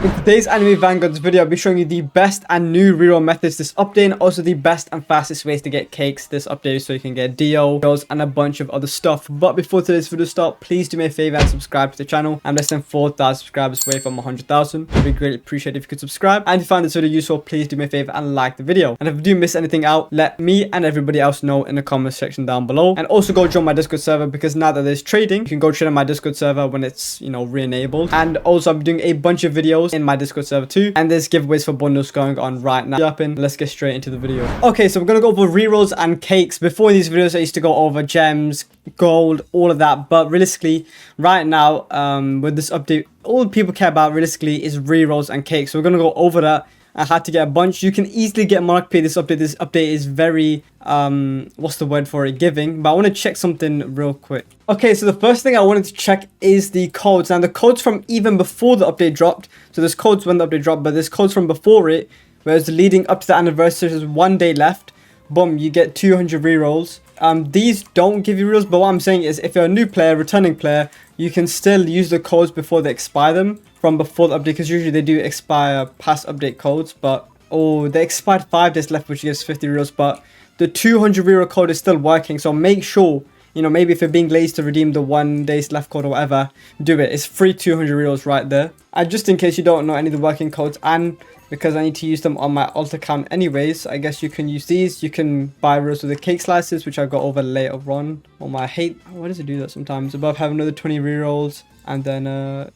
In today's anime Vanguards video, I'll be showing you the best and new reroll methods this update, and also the best and fastest ways to get cakes this update so you can get DO, and a bunch of other stuff. But before today's video starts, please do me a favor and subscribe to the channel. I'm less than 4,000 subscribers away from 100,000. It would be greatly appreciated if you could subscribe. And if you found this video useful, please do me a favor and like the video. And if you do miss anything out, let me and everybody else know in the comment section down below. And also go join my Discord server, because now that there's trading, you can go trade on my Discord server when it's, re-enabled. And also I'm doing a bunch of videos in my Discord server too, and there's giveaways for bundles going on right now. Let's get straight into the video. Okay, so we're gonna go over rerolls and cakes. Before these videos I used to go over gems, gold, all of that, but realistically right now with this update, all people care about realistically is rerolls and cakes. So we're gonna go over that. I had to get a bunch. You can easily get MONARCH pay this update. This update is very what's the word for it, giving. But I want to check something real quick. Okay, so the first thing I wanted to check is the codes. Now the codes from even before the update dropped. So there's codes when the update dropped, but there's codes from before it, whereas leading up to the anniversary, there's 1 day left. Boom, you get 200 rerolls. These don't give you rerolls, but what I'm saying is if you're a new player, returning player, you can still use the codes before they expire them from before the update, because usually they do expire past update codes. But they expired 5 days left, which gives 50 rerolls, but the 200 reroll code is still working. So make sure, maybe if you're being lazy to redeem the 1 days left code or whatever, do it. It's free 200 rerolls right there. And just in case you don't know any of the working codes, and because I need to use them on my alt account anyways, I guess you can use these. You can buy rerolls with the cake slices, which I got over later on. I hate, why does it do that sometimes? Above have another 20 rerolls, and then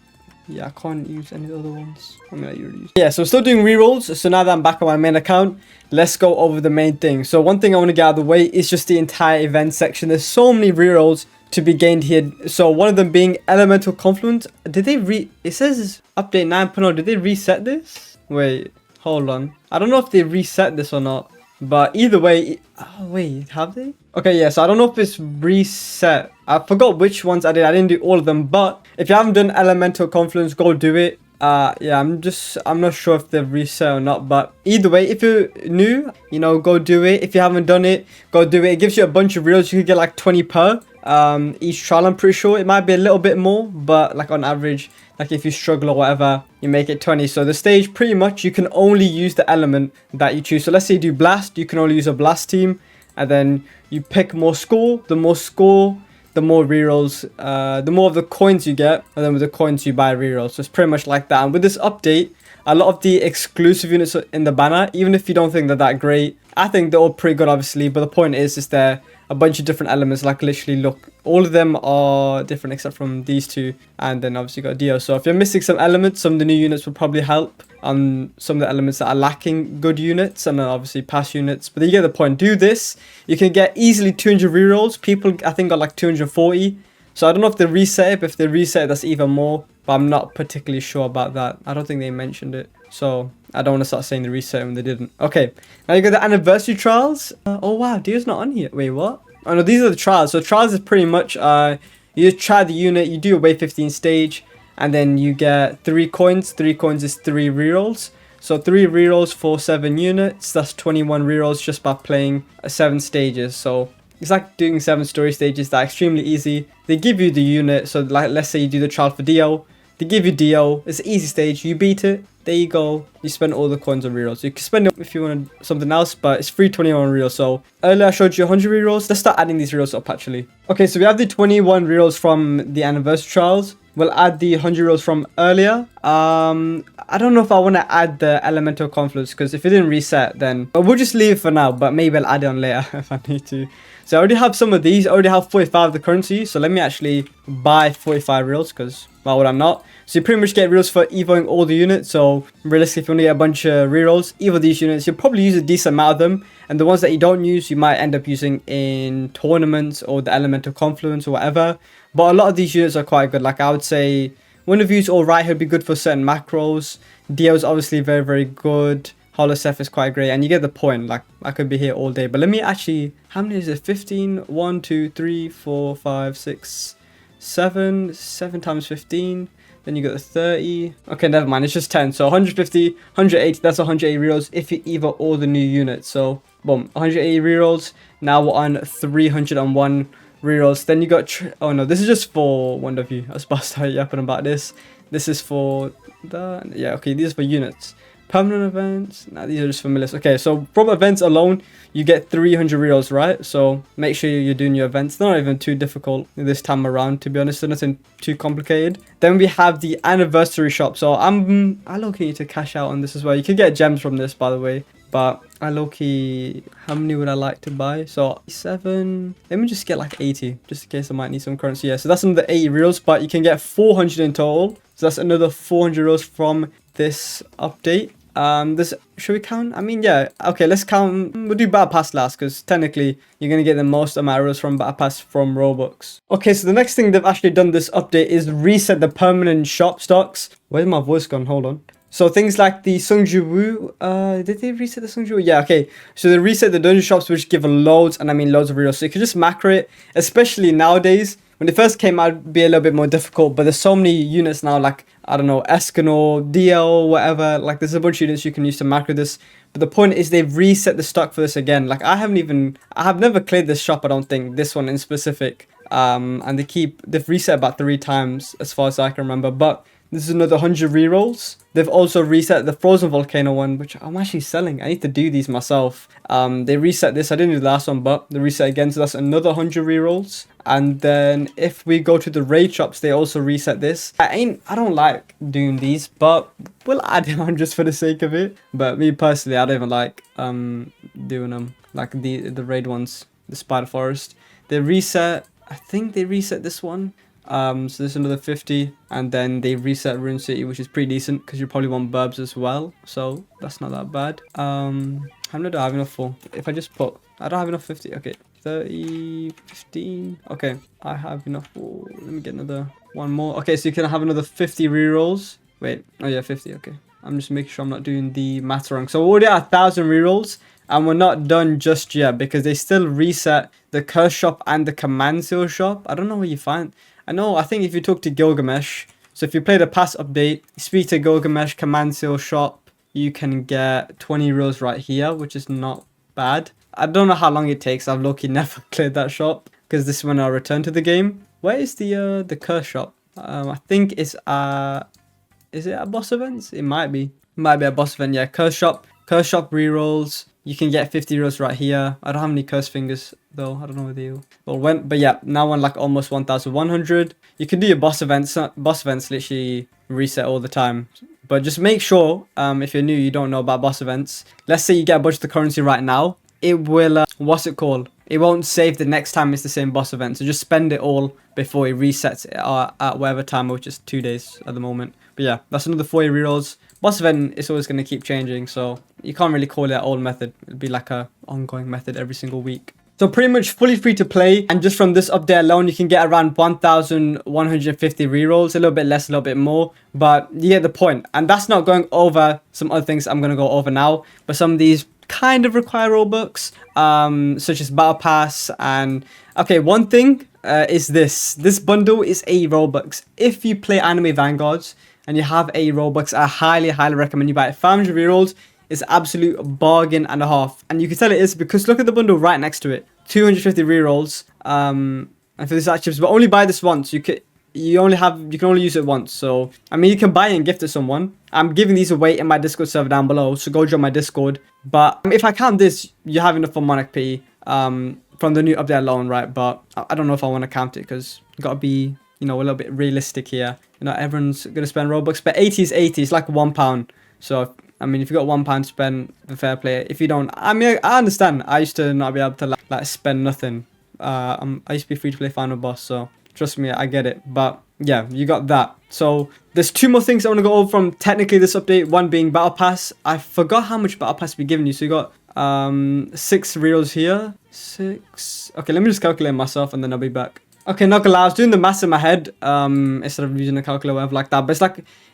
yeah, I can't use any of the other ones. I'm gonna use. Yeah, so we're still doing rerolls. So now that I'm back on my main account, let's go over the main thing. So one thing I want to get out of the way is just the entire event section. There's so many rerolls to be gained here. So one of them being Elemental Confluence. Did they it says update 9.0. Did they reset this? Wait, hold on. I don't know if they reset this or not. But either way, oh wait, have they? Okay, yeah, so I don't know if it's reset. I forgot which ones I did. I didn't do all of them, but if you haven't done Elemental Confluence, go do it. Yeah, I'm not sure if they've reset or not, but either way, if you're new, go do it. If you haven't done it, go do it. It gives you a bunch of reels. You could get like 20 per each trial. I'm pretty sure it might be a little bit more, but like on average, like if you struggle or whatever, you make it 20. So the stage, pretty much you can only use the element that you choose. So let's say you do blast, you can only use a blast team, and then you pick more score. The more score, the more rerolls, the more of the coins you get, and then with the coins you buy rerolls. So it's pretty much like that. And with this update, a lot of the exclusive units in the banner, even if you don't think they're that great, I think they're all pretty good, obviously. But the point is there a bunch of different elements. Like literally, look, all of them are different except from these two, and then obviously you got Dio. So if you're missing some elements, some of the new units will probably help on some of the elements that are lacking good units, and then obviously past units. But you get the point. Do this, you can get easily 200 rerolls. People I think got like 240. So I don't know if they reset it, but if they reset it, that's even more. But I'm not particularly sure about that. I don't think they mentioned it. So I don't want to start saying the reset when they didn't. Okay, now you got the anniversary trials. Oh wow, Dio's not on here. Wait, what? Oh no, these are the trials. So trials is pretty much you just try the unit, you do a wave 15 stage, and then you get 3 coins. 3 coins is 3 rerolls. So 3 rerolls for 7 units. That's 21 rerolls just by playing 7 stages. So it's like doing 7 story stages. That are extremely easy. They give you the unit. So like, let's say you do the trial for Dio. They give you Dio. It's an easy stage. You beat it. There you go. You spend all the coins on rerolls. You can spend it if you want something else, but it's free 21 rerolls. So earlier I showed you 100 rerolls. Let's start adding these rerolls up actually. Okay, so we have the 21 rerolls from the anniversary trials. We'll add the 100 rerolls from earlier. I don't know if I want to add the Elemental Confluence, because if it didn't reset, then we'll just leave it for now. But maybe I'll add it on later if I need to. So I already have some of these. I already have 45 of the currency. So let me actually buy 45 rerolls, because why would I not? So you pretty much get rerolls for evoing all the units. So realistically, if you want to get a bunch of rerolls, evo these units, you'll probably use a decent amount of them. And the ones that you don't use, you might end up using in tournaments or the Elemental Confluence or whatever. But a lot of these units are quite good. Like I would say, one of you's alright, he'll be good for certain macros. Dio's obviously very, very good. Holoseph is quite great, and you get the point. Like I could be here all day, but let me actually, how many is it? 15, 1, 2, 3, 4, 5, 6, 7 times 15. Then you got the 30. Okay, never mind, it's just 10. So 150, 180, that's 180 rerolls if you evo all the new units. So boom, 180 rerolls. Now we're on 301 rerolls. Then you got oh no, this is just for one of you. I was about to start yapping about this. This is for the, yeah, okay, these are for units. Permanent events, nah, these are just for militia. Okay, so from events alone, you get 300 rerolls, right? So make sure you're doing your events. They're not even too difficult this time around, to be honest. They're nothing too complicated. Then we have the anniversary shop. So I low-key need to cash out on this as well. You can get gems from this, by the way. But I low-key, how many would I like to buy? So 7, let me just get like 80, just in case I might need some currency. Yeah, so that's another 80 rerolls, but you can get 400 in total. So that's another 400 rerolls from this update. This, should we count? I mean, yeah, okay, let's count. We'll do battle pass last, because technically you're gonna get the most amount of arrows from battle pass from Robux. Okay, so the next thing they've actually done this update is reset the permanent shop stocks. Where's my voice gone? Hold on. So things like the Sungju Wu, did they reset the Sungju Wu? Yeah, okay. So they reset the dungeon shops, which give loads, and I mean loads of rerolls. So you can just macro it, especially nowadays. When it first came out, it'd be a little bit more difficult, but there's so many units now, like, I don't know, Escanor, DL, whatever. Like, there's a bunch of units you can use to macro this. But the point is they've reset the stock for this again. Like, I have never cleared this shop, I don't think, this one in specific. And they've reset about 3 times, as far as I can remember. But this is another 100 rerolls. They've also reset the Frozen Volcano one, which I'm actually selling. I need to do these myself. They reset this. I didn't do the last one, but they reset again. So that's another 100 rerolls. And then if we go to the raid shops, they also reset this. I don't like doing these, but we'll add them on just for the sake of it. But me personally, I don't even like doing them. Like the raid ones, the Spider Forest. They reset, I think they reset this one. So there's another 50, and then they reset Rune City, which is pretty decent because you probably want burbs as well, so that's not that bad. How many do I have enough for? If I just put, I don't have enough 50. Okay, 30, 15. Okay, I have enough for, let me get another one more. Okay, so you can have another 50 rerolls. Wait, oh yeah, 50. Okay, I'm just making sure I'm not doing the math wrong. So we're already at 1,000 rerolls, and we're not done just yet because they still reset the curse shop and the command seal shop. I don't know where you find. I think if you talk to Gilgamesh, so if you play the past update, speak to Gilgamesh, command seal shop, you can get 20 reels right here, which is not bad. I don't know how long it takes. I've low-key never cleared that shop because this is when I return to the game. Where is the curse shop? I think it's is it at boss events? It might be. It might be a boss event. Yeah, curse shop rerolls. You can get 50 euros right here. I don't have any curse fingers though. I don't know whether you went, but yeah, now on like almost 1,100. You can do your boss events. Boss events literally reset all the time. But just make sure, if you're new, you don't know about boss events. Let's say you get a bunch of the currency right now. It will, what's it called? It won't save the next time it's the same boss event. So just spend it all before it resets it at whatever time, which is 2 days at the moment. But yeah, that's another 40 rerolls. Boss event is always going to keep changing, so you can't really call it an old method. It'll be like a ongoing method every single week. So pretty much fully free to play, and just from this update alone, you can get around 1,150 rerolls, a little bit less, a little bit more, but you get the point. And that's not going over some other things I'm going to go over now, but some of these kind of require Robux, such as Battle Pass. And okay, one thing is this bundle is 80 Robux. If you play anime Vanguards and you have 80 Robux, I highly recommend you buy it. 500 rerolls is absolute bargain and a half, and you can tell it is because look at the bundle right next to it. 250 rerolls, and for this actions, but only buy this once. You can only use it once. So I mean, you can buy it and gift it to someone. I'm giving these away in my Discord server down below, so go join my Discord. But if I count this, you have enough for MONARCH P from the new update alone, right? But I don't know if I want to count it because you gotta be, you know, a little bit realistic here. You know, everyone's gonna spend Robux, but 80 is 80. It's like £1. So I mean, if you got £1 to spend, the fair play. If you don't, I mean, I understand. I used to not be able to like spend nothing. I used to be free to play Final Boss, so trust me, I get it. But yeah, you got that. So there's 2 more things I want to go over from technically this update. One being Battle Pass. I forgot how much Battle Pass we given you. So you got 6 reels here. 6. Okay, let me just calculate myself and then I'll be back. Okay, not gonna lie, I was doing the maths in my head instead of using a calculator or whatever like that. But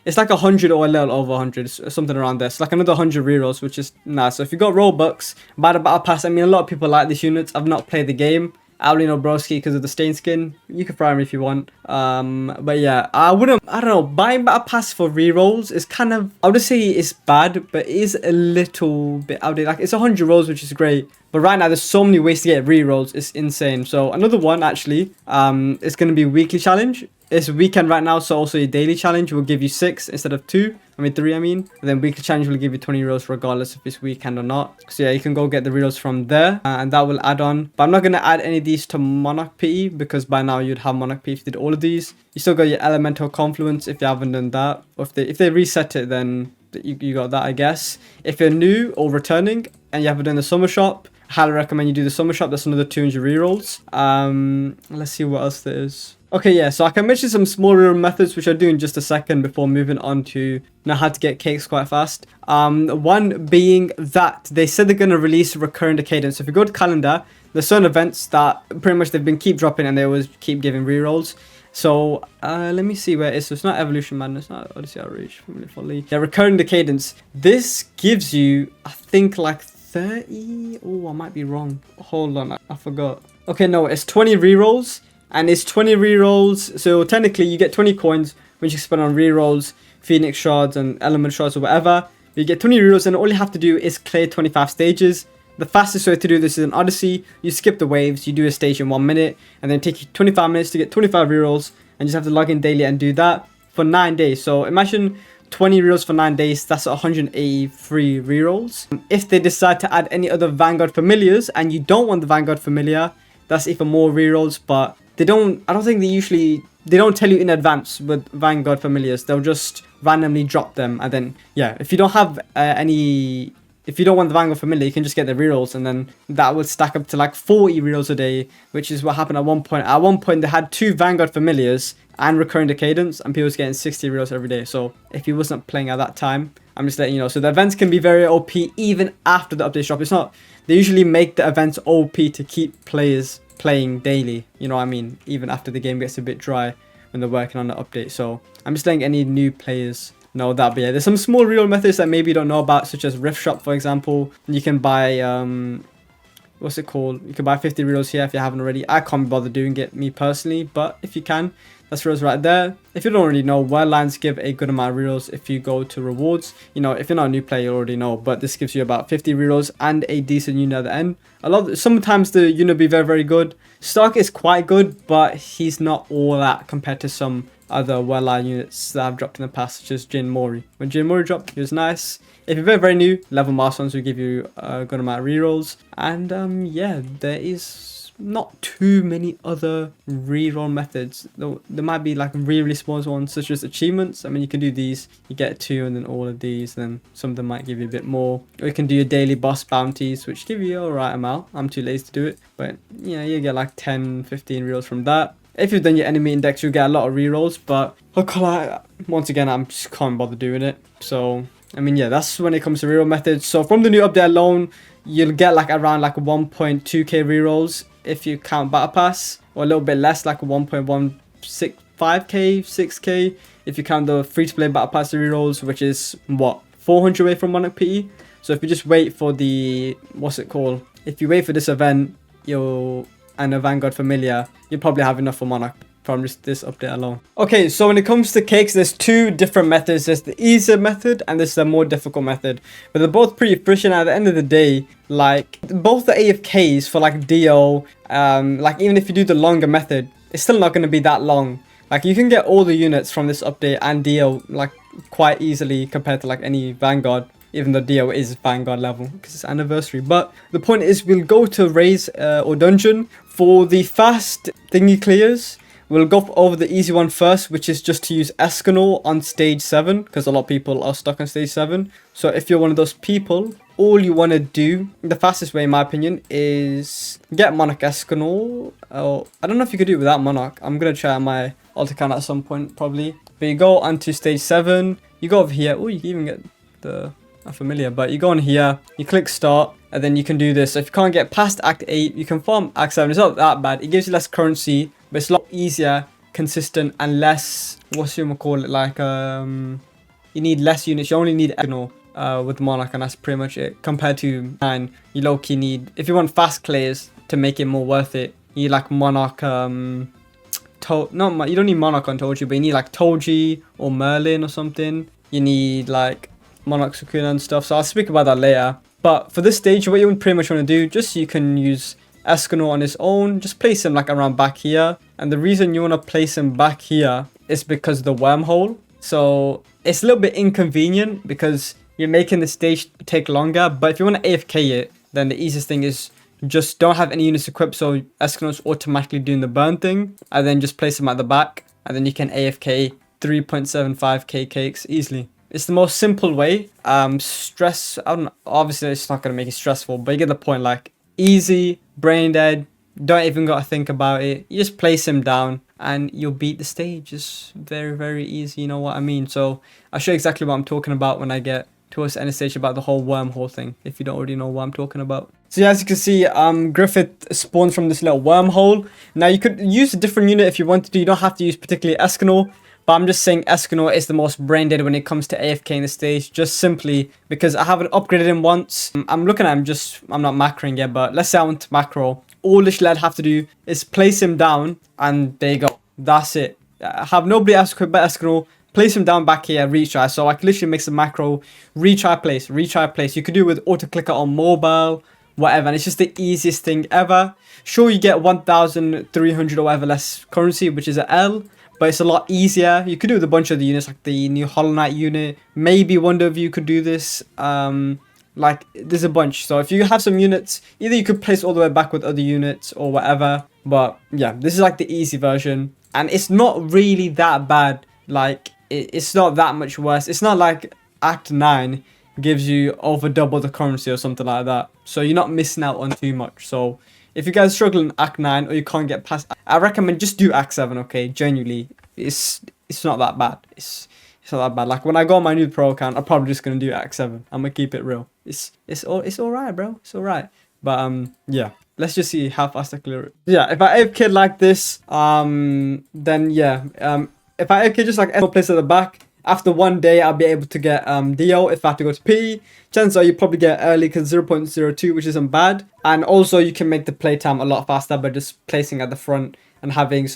it's like 100 or a little over 100, something around there. It's like another 100 rerolls, which is nice. So if you got Robux, buy the Battle Pass. I mean, a lot of people like these units. I've not played the game. I only know Broski because of the stain skin. You can fry me if you want. But yeah, I don't know, buying Battle Pass for rerolls is kind of, I would say it's bad, but it is a little bit outdated. Like, it's 100 rolls, which is great. But right now, there's so many ways to get rerolls. It's insane. So another one, actually, is going to be weekly challenge. it's weekend right now, so also your daily challenge will give you 6 instead of 2. I mean 3, I mean. And then weekly challenge will give you 20 rerolls regardless if it's weekend or not. So yeah, you can go get the rerolls from there, and that will add on. But I'm not going to add any of these to Monarch PE, because by now you'd have Monarch PE if you did all of these. You still got your Elemental Confluence if you haven't done that. Or if they reset it, then you got that, I guess. If you're new or returning and you haven't done the summer shop, highly recommend you do the summer shop. That's another 200 rerolls. Let's see what else there is. Okay, yeah, so I can mention some small reroll methods, which I'll do in just a second before moving on to know how to get cakes quite fast. One being that they said they're going to release recurring cadence. So if you go to calendar, there's certain events that pretty much they've been keep dropping and they always keep giving rerolls. So let me see where it is. So it's not Evolution Madness, not Odyssey Outreach, Familiar Folly. Yeah, recurring cadence. This gives you, I think, like 30. Oh, I might be wrong. Hold on, I forgot. Okay, no, it's 20 rerolls, and it's 20 rerolls. So technically, you get 20 coins which you spend on rerolls, Phoenix shards, and element shards, or whatever. You get 20 rerolls, and all you have to do is clear 25 stages. The fastest way to do this is in Odyssey. You skip the waves, you do a stage in 1 minute, and then take you 25 minutes to get 25 rerolls, and just have to log in daily and do that for 9 days. So imagine 20 rerolls for 9 days, that's 183 rerolls. If they decide to add any other Vanguard familiars and you don't want the Vanguard familiar, that's even more rerolls, but I don't think they don't tell you in advance with Vanguard familiars. They'll just randomly drop them, and then yeah, if you don't have if you don't want the Vanguard familiar, you can just get the rerolls, and then that would stack up to like 40 rerolls a day, which is what happened at one point. At one point, they had 2 Vanguard familiars and recurring cadence, and people was getting 60 rerolls every day. So if you wasn't playing at that time, I'm just letting you know. So the events can be very OP even after the update drop. It's not, they usually make the events OP to keep players playing daily. You know what I mean? Even after the game gets a bit dry when they're working on the update. So I'm just letting any new players know that. But yeah, there's some small reroll methods that maybe you don't know about, such as Rift Shop, for example. You can buy what's it called? You can buy 50 rerolls here if you haven't already. I can't bother doing it, me personally, but if you can, that's rerolls right there. If you don't already know, Wildlands give a good amount of rerolls if you go to rewards. You know, if you're not a new player, you already know, but this gives you about 50 rerolls and a decent unit at the end. Sometimes the unit will be very, very good. Stark is quite good, but he's not all that compared to some other Wildland units that have dropped in the past, such as Jin Mori. When Jin Mori dropped, he was nice. If you're very, very new, level milestones will give you a good amount of rerolls. And yeah, there is not too many other reroll methods. There might be like really small ones, such as achievements. I mean, you can do these, you get 2 and then all of these, then some of them might give you a bit more. Or you can do your daily boss bounties, which give you a right amount. I'm too lazy to do it, but yeah, you get like 10, 15 rerolls from that. If you've done your enemy index, you'll get a lot of rerolls, but once again, I'm just can't bother doing it. So I mean, yeah, that's when it comes to reroll methods. So from the new update alone, you'll get like around like 1.2k rerolls if you count battle pass, or a little bit less, like 1.165k, 6k if you count the free to play battle pass rerolls, which is what, 400 away from Monarch PE. So if you just wait for the if you wait for this event, and a Vanguard familiar, you'll probably have enough for Monarch from just this update alone. Okay, so when it comes to cakes, there's 2 different methods. There's the easier method and there's the more difficult method, but they're both pretty efficient. At the end of the day, like both the AFKs for like DO, like even if you do the longer method, it's still not going to be that long. Like you can get all the units from this update and DO like quite easily compared to like any Vanguard, even though DO is Vanguard level because it's anniversary. But the point is, we'll go to raise or dungeon. For the fast thingy clears, we'll go over the easy one first, which is just to use Escanor on stage 7, because a lot of people are stuck on stage 7. So if you're one of those people, all you want to do, the fastest way in my opinion, is get Monarch Escanor. Oh, I don't know if you could do it without Monarch. I'm going to try on my alt account at some point probably. But you go onto stage 7, you go over here. Oh, you can even get the familiar, but you go on here, you click start, and then you can do this. So if you can't get past Act 8, you can farm Act 7. It's not that bad. It gives you less currency, but it's a lot easier, consistent, and less, like, you need less units. You only need Escanor with Monarch, and that's pretty much it. Compared to 9, you low-key need, if you want fast clears to make it more worth it, you need like Monarch, you don't need Monarch on Toji, but you need like Toji or Merlin or something. You need like Monarch Sukuna and stuff, so I'll speak about that later. But for this stage, what you pretty much want to do, just so you can use Escanor on his own, just place him like around back here. And the reason you want to place him back here is because of the wormhole. So it's a little bit inconvenient because you're making the stage take longer. But if you want to AFK it, then the easiest thing is just don't have any units equipped, so Escanor's automatically doing the burn thing, and then just place him at the back, and then you can AFK 3.75k cakes easily. It's the most simple way. I don't know, obviously it's not going to make it stressful, but you get the point. Like, easy, brain dead, don't even got to think about it. You just place him down and you'll beat the stage. It's very, very easy, you know what I mean? So I'll show you exactly what I'm talking about when I get towards the end of the stage about the whole wormhole thing, if you don't already know what I'm talking about. So yeah, as you can see, Griffith spawns from this little wormhole. Now you could use a different unit if you wanted to. You don't have to use particularly Escanor, but I'm just saying Escanor is the most brain dead when it comes to AFK in the stage, just simply because I haven't upgraded him once. I'm looking at him, I'm not macroing yet, but let's say I want to macro. All literally I'd have to do is place him down, and there you go. That's it. I have nobody else equipped but Escanor. Place him down back here, retry. So I can literally make some macro, retry place. You could do it with auto clicker on mobile, whatever. And it's just the easiest thing ever. Sure, you get 1,300 or whatever less currency, which is an L, but it's a lot easier. You could do it with a bunch of the units, like the new Hollow Knight unit. Maybe one of you could do this. Like, there's a bunch. So if you have some units, either you could place all the way back with other units or whatever. But yeah, this is like the easy version. And it's not really that bad. Like, it's not that much worse. It's not like Act 9 gives you over double the currency or something like that. So you're not missing out on too much. So if you guys struggle in Act 9 or you can't get past, I recommend just do Act 7, okay? Genuinely, it's not that bad. It's not that bad. Like, when I go on my new pro account, I'm probably just gonna do Act 7. I'm gonna keep it real. It's alright, bro. It's alright. But yeah. Let's just see how fast I clear it. Yeah, if I AFK like this, then yeah, if I AFK just like any place at the back, after one day I'll be able to get DO if I have to go to P. Chances are you probably get early because 0.02, which isn't bad. And also you can make the playtime a lot faster by just placing at the front and having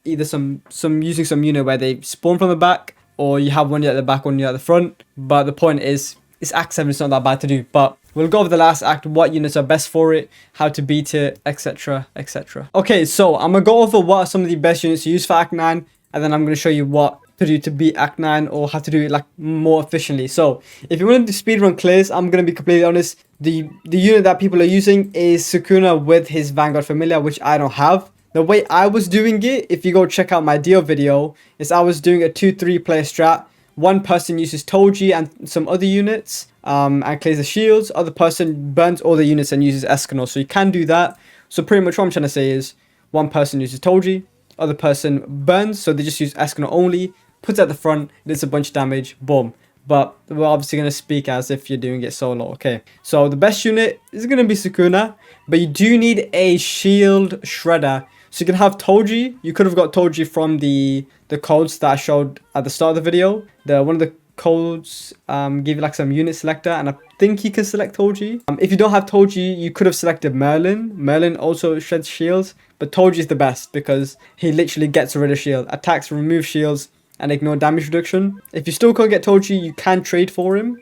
using some unit where they spawn from the back, or you have one unit at the back, one unit at the front. But the point is, it's Act 7, it's not that bad to do. But we'll go over the last act, what units are best for it, how to beat it, etc, etc. Okay, so I'm going to go over what are some of the best units to use for Act 9, and then I'm going to show you what to do to beat Act 9, or how to do it like more efficiently. So if you want to do speedrun clears, I'm going to be completely honest, the unit that people are using is Sukuna with his Vanguard familiar, which I don't have. The way I was doing it, if you go check out my Dio video, is I was doing a 2-3 player strat. One person uses Toji and some other units and clears the shields. Other person burns all the units and uses Escanor. So you can do that. So pretty much what I'm trying to say is one person uses Toji, other person burns, so they just use Escanor only, puts it at the front, does a bunch of damage, boom. But we're obviously going to speak as if you're doing it solo, okay? So the best unit is going to be Sukuna, but you do need a shield shredder. So you can have Toji. You could have got Toji from the codes that I showed at the start of the video. One of the codes give you like some unit selector, and I think you can select Toji. If you don't have Toji, you could have selected Merlin. Merlin also shreds shields, but Toji is the best because he literally gets rid of shield, attacks, remove shields, and ignore damage reduction. If you still can't get Toji, you can trade for him.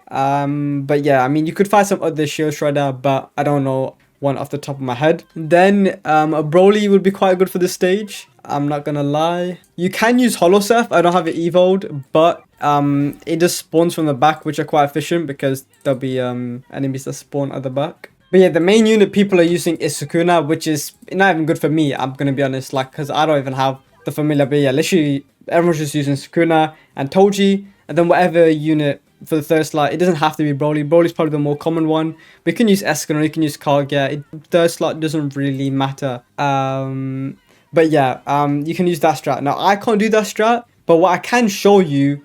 But yeah, I mean, you could find some other shield shredder, but I don't know one off the top of my head. Then a Broly would be quite good for this stage. I'm not gonna lie. You can use Holoseph. I don't have it evoed, but it just spawns from the back, which are quite efficient because there'll be enemies that spawn at the back. But yeah, the main unit people are using is Sukuna, which is not even good for me, I'm gonna be honest, like, because I don't even have the familiar. But yeah, literally everyone's just using Sukuna and Toji, and then whatever unit for the third slot. It doesn't have to be Broly. Broly's probably the more common one. But you can use Escanor, you can use Kaguya. Third slot doesn't really matter. But yeah, you can use that strat. Now, I can't do that strat, but what I can show you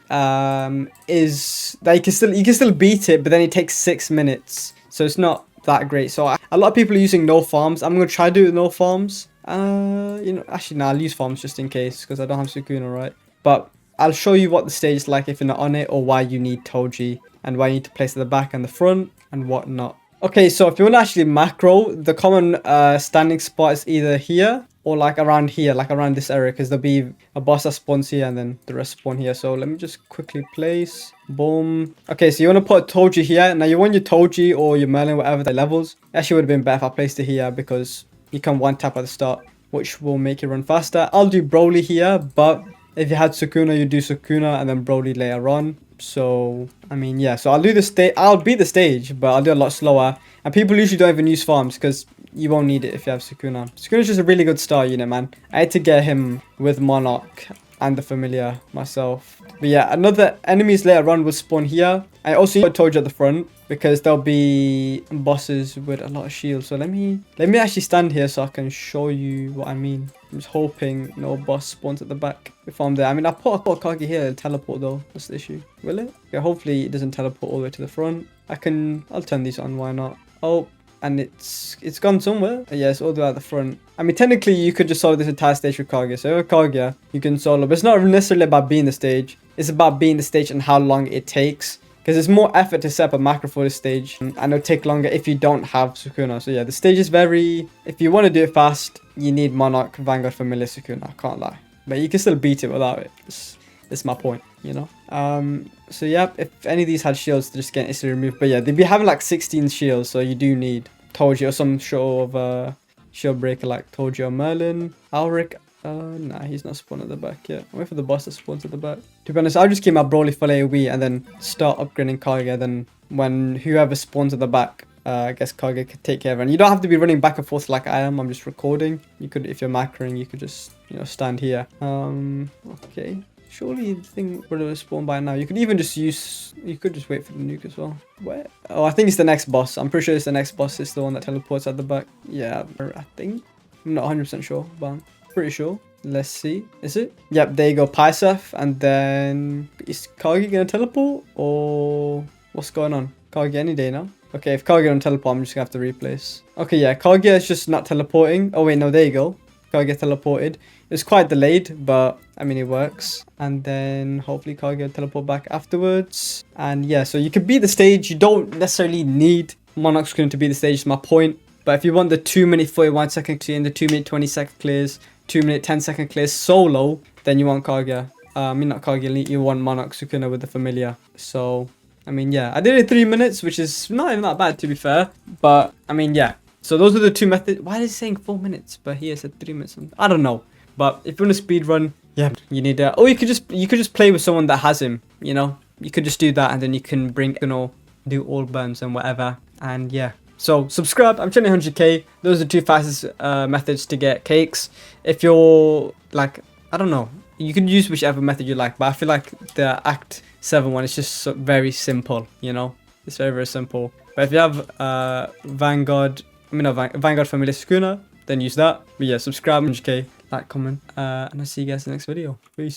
is that you can still beat it, but then it takes 6 minutes. So it's not that great. So a lot of people are using no farms. I'm going to try to do it with no farms. Actually, no, I'll use farms just in case because I don't have Sukuna, right? But I'll show you what the stage is like if you're not on it, or why you need Toji and why you need to place at the back and the front and whatnot. Okay, so if you want to actually macro, the common standing spot is either here or like around here, like around this area, because there'll be a boss that spawns here and then the rest spawn here. So let me just quickly place. Boom. Okay, so you want to put Toji here. Now you want your Toji or your Merlin, whatever the levels. Actually would have been better if I placed it here because you can one tap at the start, which will make it run faster. I'll do Broly here, but if you had Sukuna, you do Sukuna and then Broly later on. So, I mean, yeah. So I'll do the stage. I'll beat the stage, but I'll do a lot slower. And people usually don't even use farms because you won't need it if you have Sukuna. Sukuna's just a really good star unit, man. I had to get him with Monarch and the familiar myself. But yeah, another enemies later on will spawn here. I also told you at the front because there'll be bosses with a lot of shields. So let me actually stand here so I can show you what I mean. I'm just hoping no boss spawns at the back if I'm there. I mean, I put a Kage here, it'll teleport though. That's the issue. Will it? Yeah, hopefully it doesn't teleport all the way to the front. I'll turn these on, why not? Oh, and it's gone somewhere. Yeah, it's all the way at the front. I mean, technically, you could just solo this entire stage with Kage. So with Kage, you can solo. But it's not necessarily about being the stage. It's about being the stage and how long it takes. Because it's more effort to set up a macro for this stage. And it'll take longer if you don't have Sukuna. So yeah, the stage is very... If you want to do it fast, you need Monarch, Vanguard, Familiar, Sukuna. I can't lie. But you can still beat it without it. That's my point, you know? So yeah, if any of these had shields, they're just getting instantly removed. But yeah, they'd be having like 16 shields. So you do need Toji or some sort of shield breaker like Toji or Merlin. Alric. Nah, he's not spawned at the back yet. I'm waiting for the boss to spawn at the back. To be honest, I'll just keep my Broly full AoE and then start upgrading Kage. Then when whoever spawns at the back, I guess Kage could take care of it. And you don't have to be running back and forth like I am. I'm just recording. You could, if you're macroing, you could just, you know, stand here. Okay. Surely the thing would have spawned by now. You could even just use... You could just wait for the nuke as well. Where? Oh, I think it's the next boss. I'm pretty sure it's the next boss. It's the one that teleports at the back. Yeah, I think. I'm not 100% sure, but I'm pretty sure. Let's see. Is it? Yep, there you go. Paisaf. And then... Is Kage going to teleport? Or... What's going on? Kage any day now. Okay, if Kage don't teleport, I'm just going to have to replace. Okay, yeah. Kage is just not teleporting. Oh, wait. No, there you go. Kage teleported. It's quite delayed, but I mean, it works. And then hopefully Kage will teleport back afterwards. And yeah, so you can beat the stage. You don't necessarily need Monarch Sukuna to beat the stage, is my point. But if you want the 2-minute 41-second clear and the 2-minute 20-second clears, 2-minute 10-second clears solo, then you want Kage. I mean, not Kage Elite, you want Monarch Sukuna with the familiar. So, I mean, yeah. I did it in 3 minutes, which is not even that bad, to be fair. But, I mean, yeah. So those are the two methods. Why is it saying 4 minutes? But here it said 3 minutes. I don't know. But if you want to speed run, yeah, you need or you could just play with someone that has him, you know. You could just do that and then you can bring, you know, do all burns and whatever. And yeah. So subscribe. I'm trying 100k. Those are the two fastest methods to get cakes. If you're like, I don't know, you can use whichever method you like, but I feel like the Act 7 one is just so very simple, you know. It's very, very simple. But if you have Vanguard, Vanguard Familiar Sukuna, then use that. But yeah, subscribe, 100k, like, comment, and I'll see you guys in the next video. Peace.